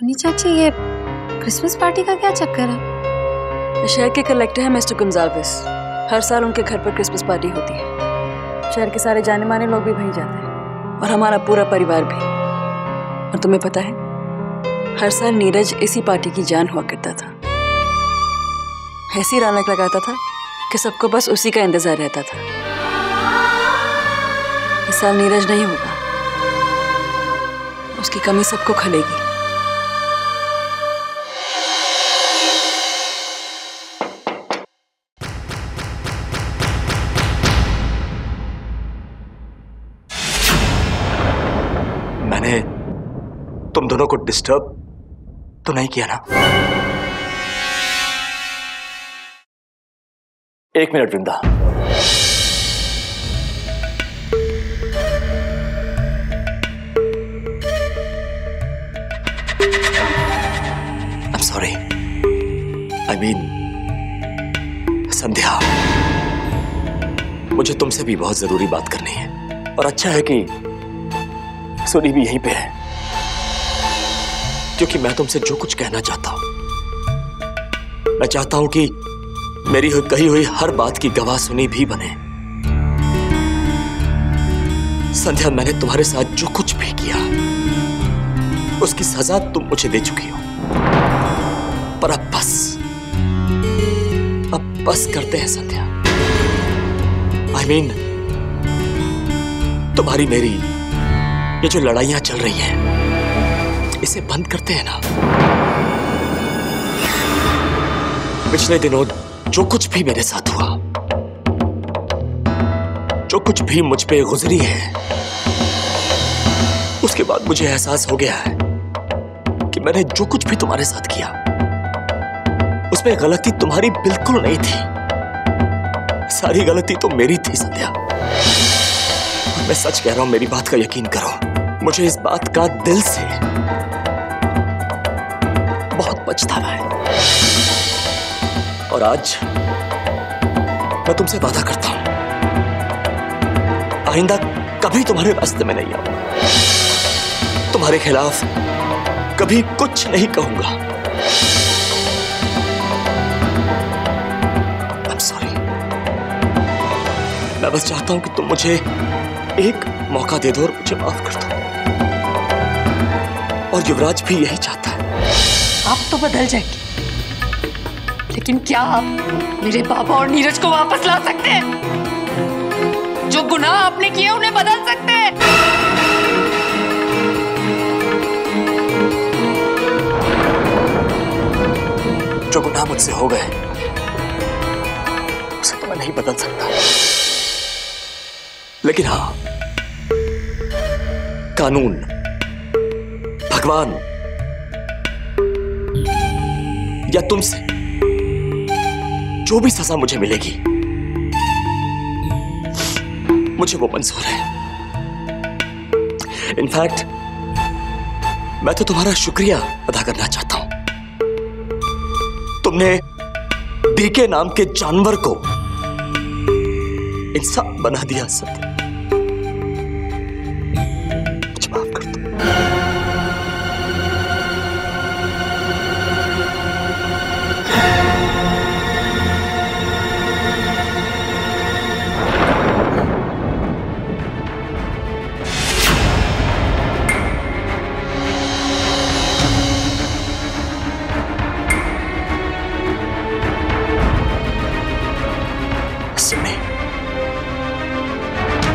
सुनी चाची, ये क्रिसमस पार्टी का क्या चक्कर है? शहर के कलेक्टर हैं मिस्टर गुंजाल्विस। हर साल उनके घर पर क्रिसमस पार्टी होती है। शहर के सारे जाने माने लोग भी वहीं जाते हैं और हमारा पूरा परिवार भी। और तुम्हें पता है, हर साल नीरज इसी पार्टी की जान हुआ करता था। ऐसी रौनक लगाता था कि सबको बस उसी का इंतजार रहता था। इस साल नीरज नहीं होगा, उसकी कमी सबको खलेगी। मैंने तुम दोनों को डिस्टर्ब तो नहीं किया ना? एक minute Vrinda. I'm sorry. I mean, संध्या, मुझे तुमसे भी बहुत जरूरी बात करनी है और अच्छा है कि सुनी भी यहीं पे है, क्योंकि मैं तुमसे जो कुछ कहना चाहता हूं, मैं चाहता हूं कि मेरी कही हुई हर बात की गवाह सुनी भी बने। संध्या, मैंने तुम्हारे साथ जो कुछ भी किया उसकी सजा तुम मुझे दे चुकी हो, पर अब बस करते हैं संध्या। I mean, तुम्हारी मेरी ये जो लड़ाइयां चल रही हैं, इसे बंद करते हैं ना। पिछले दिनों जो कुछ भी मेरे साथ हुआ, जो कुछ भी मुझ पे गुजरी है, उसके बाद मुझे एहसास हो गया है कि मैंने जो कुछ भी तुम्हारे साथ किया उसमें गलती तुम्हारी बिल्कुल नहीं थी। सारी गलती तो मेरी थी संध्या। और मैं सच कह रहा हूं, मेरी बात का यकीन करो, मुझे इस बात का दिल से बहुत पछतावा है। और आज मैं तुमसे वादा करता हूं, आइंदा कभी तुम्हारे रास्ते में नहीं आऊंगा, तुम्हारे खिलाफ कभी कुछ नहीं कहूंगा। I'm sorry। मैं बस चाहता हूं कि तुम मुझे एक मौका दे दो और मुझे माफ कर दो। और युवराज भी यही चाहता है। आप तो बदल जाएंगे, लेकिन क्या आप मेरे पापा और नीरज को वापस ला सकते हैं? जो गुनाह आपने किए उन्हें बदल सकते हैं? जो गुनाह मुझसे हो गए उसे तो मैं नहीं बदल सकता, लेकिन हाँ, कानून, भगवान या तुमसे जो भी सजा मुझे मिलेगी, मुझे वो मंजूर है। इनफैक्ट मैं तो तुम्हारा शुक्रिया अदा करना चाहता हूं। तुमने डीके नाम के जानवर को इंसान बना दिया। सत्य, मुझे माफ कर दो।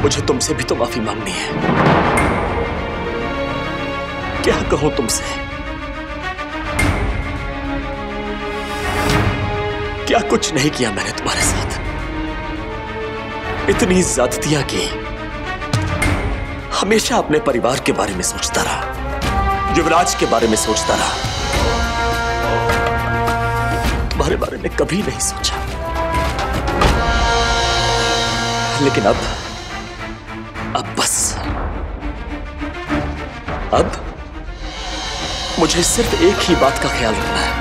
मुझे तुमसे भी तो माफी मांगनी है। क्या कहूं तुमसे? क्या कुछ नहीं किया मैंने तुम्हारे साथ? इतनी ज्यादतियां की। हमेशा अपने परिवार के बारे में सोचता रहा, युवराज के बारे में सोचता रहा, तुम्हारे बारे में कभी नहीं सोचा। लेकिन अब बस, अब मुझे सिर्फ एक ही बात का ख्याल रखना है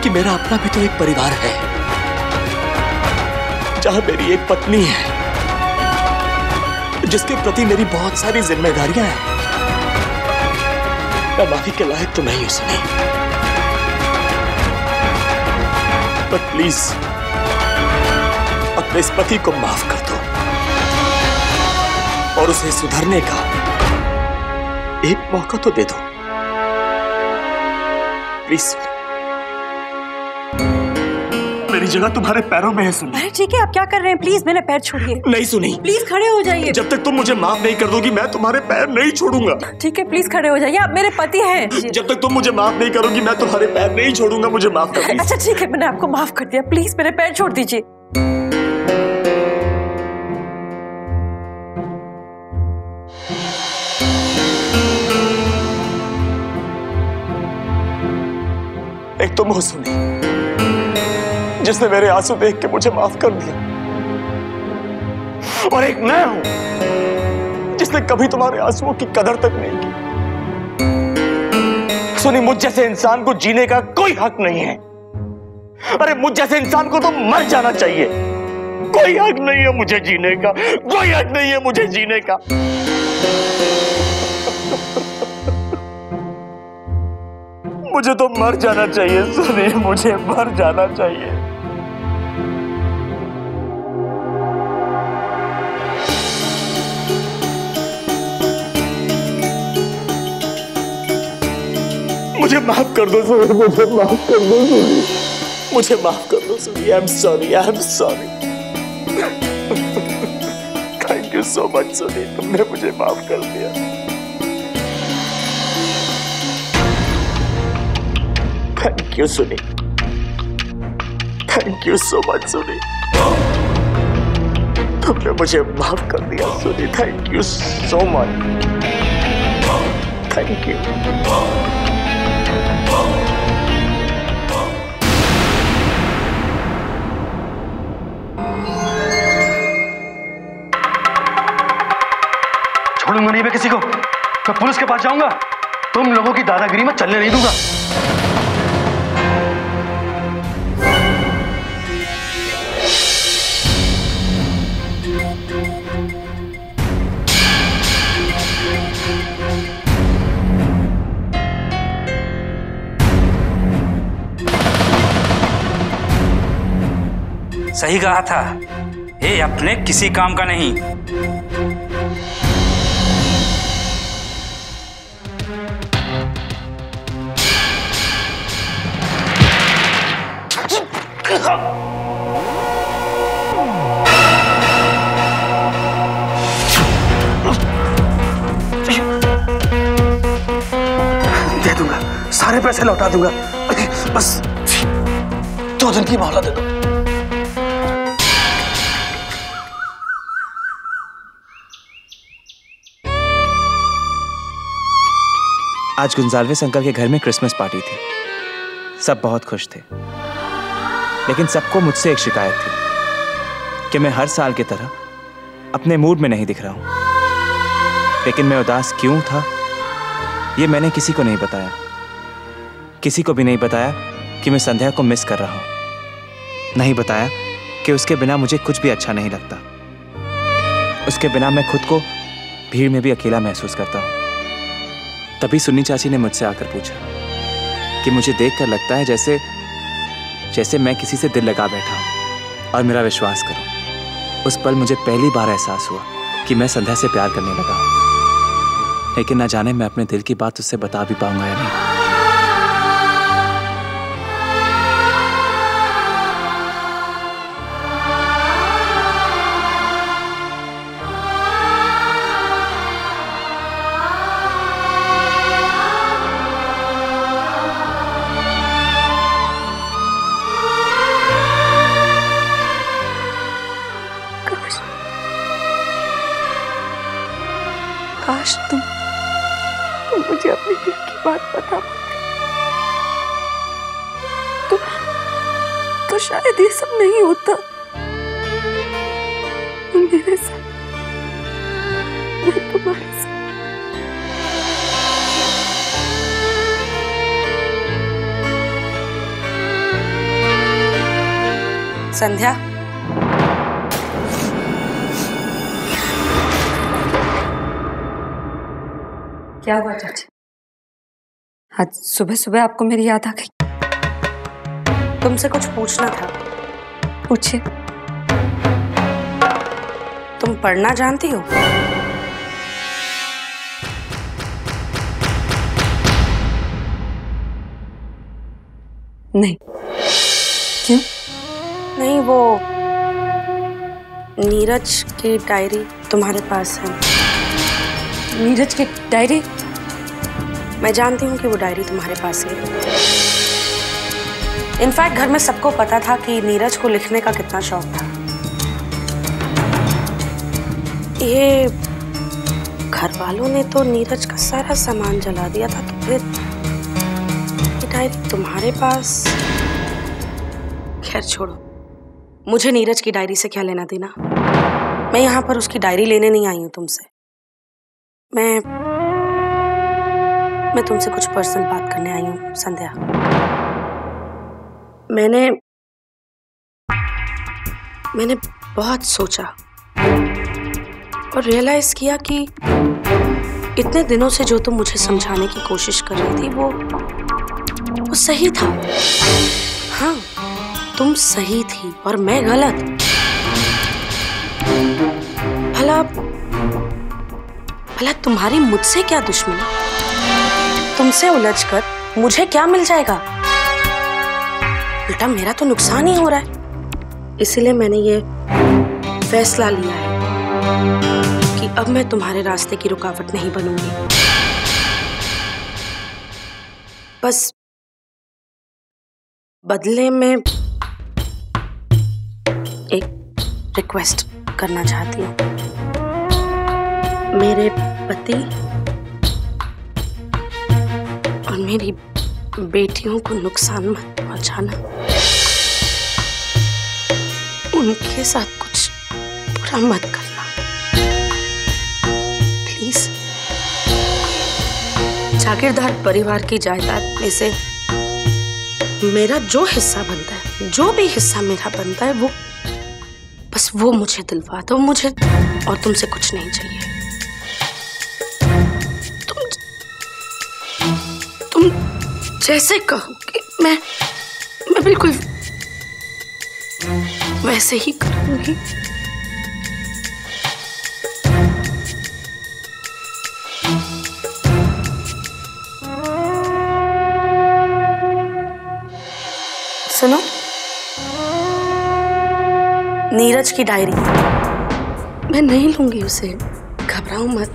कि मेरा अपना भी तो एक परिवार है, जहां मेरी एक पत्नी है, जिसके प्रति मेरी बहुत सारी जिम्मेदारियां हैं। मैं माफी के लायक तो नहीं हूं सुनी, पर प्लीज अपने इस पति को माफ कर दो और उसे सुधरने का एक मौका तो दे दो प्लीज। मेरी जगह तुम्हारे पैरों में है सुनी। अरे ठीक है, आप क्या कर रहे हैं? प्लीज मेरे पैर छोड़िए। नहीं सुनी, प्लीज खड़े हो जाइए। जब तक तुम मुझे माफ नहीं कर दोगी मैं तुम्हारे पैर नहीं छोड़ूंगा। ठीक है, प्लीज खड़े हो जाइए, आप मेरे पति हैं। जब तक तुम मुझे माफ नहीं करोगी मैं तुम्हारे पैर नहीं छोड़ूंगा। मुझे माफ कर दीजिए। अच्छा ठीक है, मैंने आपको माफ कर दिया, प्लीज मेरे पैर छोड़ दीजिए। एक तुम हो सुनी जिसने मेरे आंसू देख के मुझे माफ कर दिया, और एक मैं हूं जिसने कभी तुम्हारे आंसुओं की कदर तक नहीं की। सुनी, मुझ जैसे इंसान को जीने का कोई हक नहीं है। अरे मुझ जैसे इंसान को तो मर जाना चाहिए। कोई हक नहीं है मुझे जीने का, कोई हक नहीं है मुझे जीने का। मुझे तो मर जाना चाहिए सुनी, मुझे मर जाना चाहिए। मुझे माफ कर दो सुनी, मुझे माफ कर दो सुनी, मुझे माफ कर दो सुनी। I am sorry, I am sorry. Thank you so much सुनी, तुमने मुझे माफ कर दिया। थैंक यू सुनी, थैंक यू सो मच सुनी, तुमने मुझे माफ कर दिया सुनी। Thank you so much, thank you. छोड़ूंगा नहीं मैं किसी को, मैं पुलिस के पास जाऊंगा। तुम लोगों की दादागिरी में चलने नहीं दूंगा। सही कहा था, ये अपने किसी काम का नहीं। दे दूंगा, सारे पैसे लौटा दूंगा, बस 2 दिन की मोहलत दे दो। आज गुंजाल्विस अंकल के घर में क्रिसमस पार्टी थी। सब बहुत खुश थे, लेकिन सबको मुझसे एक शिकायत थी कि मैं हर साल की तरह अपने मूड में नहीं दिख रहा हूं। लेकिन मैं उदास क्यों था ये मैंने किसी को नहीं बताया। किसी को भी नहीं बताया कि मैं संध्या को मिस कर रहा हूं। नहीं बताया कि उसके बिना मुझे कुछ भी अच्छा नहीं लगता। उसके बिना मैं खुद को भीड़ में भी अकेला महसूस करता हूं। तभी सुन्नी चाची ने मुझसे आकर पूछा कि मुझे देखकर लगता है जैसे मैं किसी से दिल लगा बैठा हूं। और मेरा विश्वास करो, उस पल मुझे पहली बार एहसास हुआ कि मैं संध्या से प्यार करने लगा हूं। लेकिन ना जाने मैं अपने दिल की बात उससे बता भी पाऊंगा या नहीं। काश तुम मुझे अपनी दिल की बात बता तो शायद ये सब नहीं होता। तुम मेरे साथ, मैं तुम्हारे साथ। संध्या, क्या हुआ चाची? आज सुबह सुबह आपको मेरी याद आ गई। तुमसे कुछ पूछना था। पूछिए। तुम पढ़ना जानती हो? नहीं। क्यों? नहीं, वो नीरज की डायरी तुम्हारे पास है। नीरज की डायरी? मैं जानती हूँ कि वो डायरी तुम्हारे पास है। इनफैक्ट घर में सबको पता था कि नीरज को लिखने का कितना शौक था। ये घर वालों ने तो नीरज का सारा सामान जला दिया था, तो फिर ये डायरी तुम्हारे पास। खैर छोड़ो, मुझे नीरज की डायरी से क्या लेना देना। मैं यहाँ पर उसकी डायरी लेने नहीं आई हूँ तुमसे। मैं तुमसे कुछ पर्सनल बात करने आई हूँ संध्या। मैंने बहुत सोचा और रियलाइज किया कि इतने दिनों से जो तुम मुझे समझाने की कोशिश कर रही थी वो सही था। हाँ, तुम सही थी और मैं गलत। भला तुम्हारी मुझसे क्या दुश्मनी? तुमसे उलझकर मुझे क्या मिल जाएगा? उल्टा मेरा तो नुकसान ही हो रहा है। इसीलिए मैंने ये फैसला लिया है कि अब मैं तुम्हारे रास्ते की रुकावट नहीं बनूंगी। बस बदले में एक रिक्वेस्ट करना चाहती हूँ। मेरे पति और मेरी बेटियों को नुकसान मत पहुंचाना। उनके साथ कुछ बुरा मत करना प्लीज। जागीरदार परिवार की जायदाद में से मेरा जो हिस्सा बनता है, जो भी हिस्सा मेरा बनता है, बस वो मुझे दिलवा दो। मुझे और तुमसे कुछ नहीं चाहिए। तुम जैसे कहोगे मैं बिल्कुल वैसे ही करूंगी। सुनो, नीरज की डायरी मैं नहीं लूंगी उसे, घबराओ मत।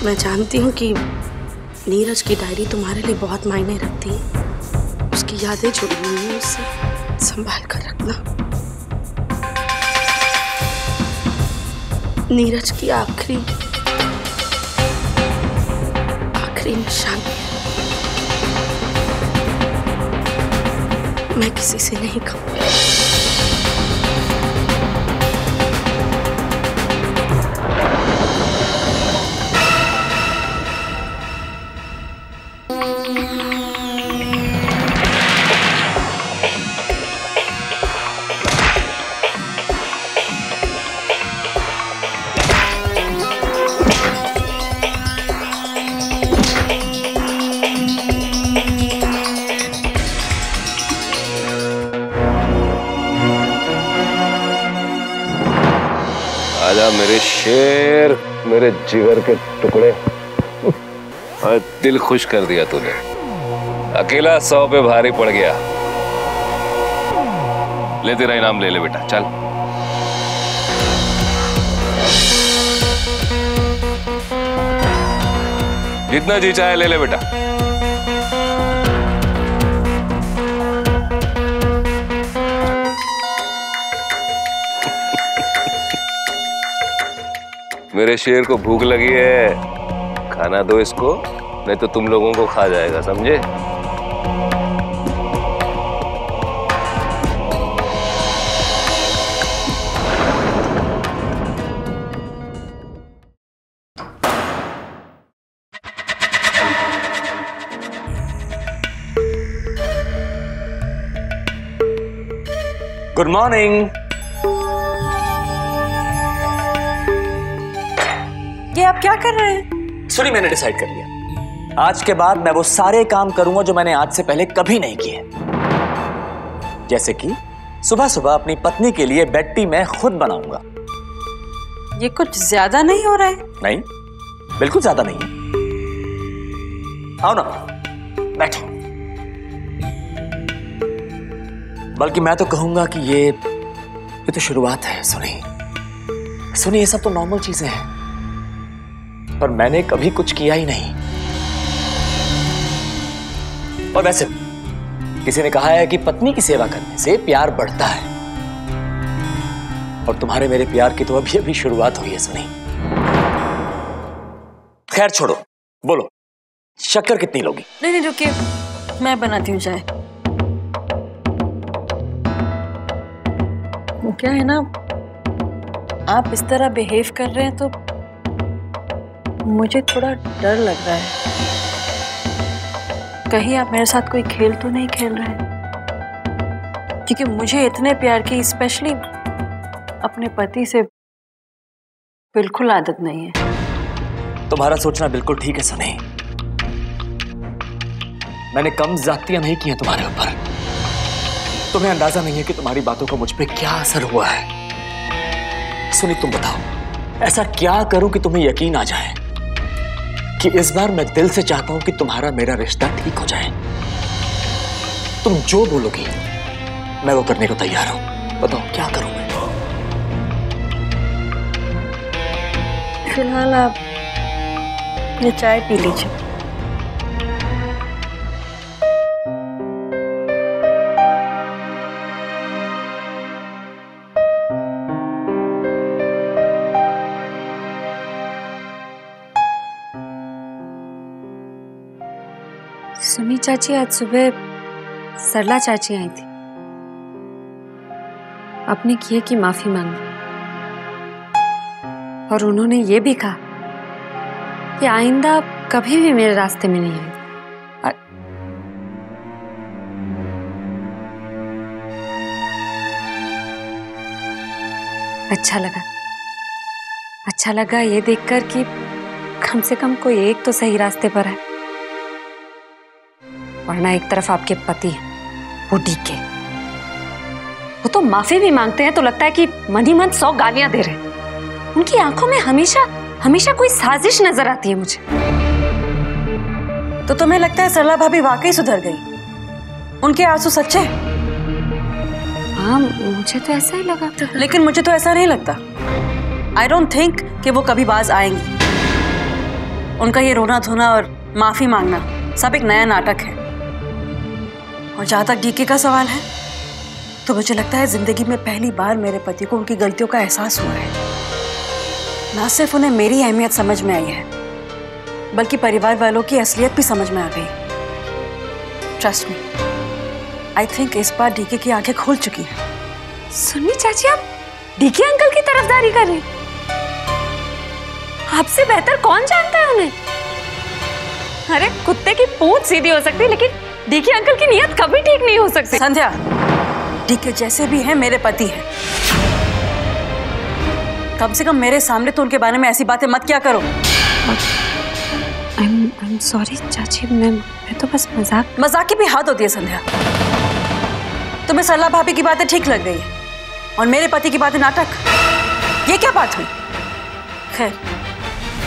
मैं जानती हूँ कि नीरज की डायरी तुम्हारे लिए बहुत मायने रखती है। उसकी यादें जुड़ी हुई हैं, उससे संभाल कर रखना। नीरज की आखिरी निशानी मैं किसी से नहीं कहूँगी। आजा मेरे शेर, मेरे जिगर के टुकड़े। और दिल खुश कर दिया तूने। अकेला 100 पे भारी पड़ गया। ले तेरा इनाम ले ले बेटा, चल। जितना जी चाहे ले ले बेटा। मेरे शेर को भूख लगी है, खाना दो इसको, नहीं तो तुम लोगों को खा जाएगा, समझे? Good morning. ये आप क्या कर रहे हैं? सुनी, मैंने डिसाइड कर लिया। आज के बाद मैं वो सारे काम करूंगा जो मैंने आज से पहले कभी नहीं किए। जैसे कि सुबह सुबह अपनी पत्नी के लिए बेड टी मैं खुद बनाऊंगा। ये कुछ ज्यादा नहीं हो रहा है? नहीं, बिल्कुल ज्यादा नहीं है। आओ ना, बैठो। बल्कि मैं तो कहूंगा कि ये तो शुरुआत है। सुनी, ये सब तो नॉर्मल चीजें हैं, पर मैंने कभी कुछ किया ही नहीं। और वैसे किसी ने कहा है कि पत्नी की सेवा करने से प्यार बढ़ता है, और तुम्हारे मेरे प्यार की तो अभी अभी शुरुआत हुई है। सुनी, खैर छोड़ो, बोलो शक्कर कितनी लोगी? नहीं रुकिए, मैं बनाती हूँ चाय। वो क्या है ना, आप इस तरह बिहेव कर रहे हैं तो मुझे थोड़ा डर लग रहा है। कहीं आप मेरे साथ कोई खेल तो नहीं खेल रहे हैं? क्योंकि मुझे इतने प्यार की, स्पेशली अपने पति से, बिल्कुल आदत नहीं है। तुम्हारा सोचना बिल्कुल ठीक है सुनी। मैंने कम ज्यादतियां नहीं की हैं तुम्हारे ऊपर। तुम्हें अंदाजा नहीं है कि तुम्हारी बातों का मुझ पे क्या असर हुआ है। सुनी, तुम बताओ, ऐसा क्या करूं कि तुम्हें यकीन आ जाए कि इस बार मैं दिल से चाहता हूं कि तुम्हारा मेरा रिश्ता ठीक हो जाए। तुम जो बोलोगी मैं वो करने को तैयार हूं। बताओ क्या करूं मैं? फिलहाल आप ये चाय पी लीजिए। सुमी चाची, आज सुबह सरला चाची आई थी। अपने किए की माफी मांगी, और उन्होंने ये भी कहा कि आइंदा कभी भी मेरे रास्ते में नहीं आएगी। अच्छा लगा ये देखकर कि कम से कम कोई एक तो सही रास्ते पर है, वरना एक तरफ आपके पति हैं, वो डीके, वो तो माफी भी मांगते हैं तो लगता है कि मन ही मन 100 गालियां दे रहे हैं। उनकी आंखों में हमेशा कोई साजिश नजर आती है मुझे। तो तुम्हें लगता है सरला भाभी वाकई सुधर गई? उनके आंसू सच्चे? हाँ, मुझे तो ऐसा ही लगा। लेकिन मुझे तो ऐसा नहीं लगता। आई डोंट थिंक कि वो कभी बाज आएंगी। उनका ये रोना धोना और माफी मांगना सब एक नया नाटक है। और जहां तक डीके का सवाल है, तो मुझे लगता है जिंदगी में पहली बार मेरे पति को उनकी गलतियों का एहसास हुआ है। ना सिर्फ उन्हें मेरी अहमियत समझ में आई है, बल्कि परिवार वालों की असलियत भी समझ में आ गई। ट्रस्ट मी, आई थिंक इस बार डीके की आंखें खुल चुकी हैं। सुनिए चाची, आप डीके अंकल की तरफदारी कर रही? आपसे बेहतर कौन जानता है उन्हें? अरे कुत्ते की पूंछ सीधी हो सकती है, लेकिन डीके अंकल की नीयत कभी ठीक नहीं हो सकती। संध्या, डीके जैसे भी हैं मेरे पति हैं। कम से कम मेरे सामने तो उनके बारे में ऐसी बातें मत क्या करो। I'm sorry चाची, मैं तो बस मजाक की भी हद होती है संध्या। तुम्हें सरला भाभी की बातें ठीक लग गई है और मेरे पति की बातें नाटक। ये क्या बात हुई? खैर,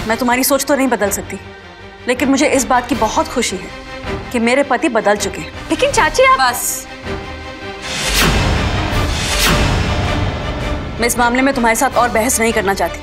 मैं तुम्हारी सोच तो नहीं बदल सकती, लेकिन मुझे इस बात की बहुत खुशी है कि मेरे पति बदल चुके हैं। लेकिन चाची आप... बस, मैं इस मामले में तुम्हारे साथ और बहस नहीं करना चाहती।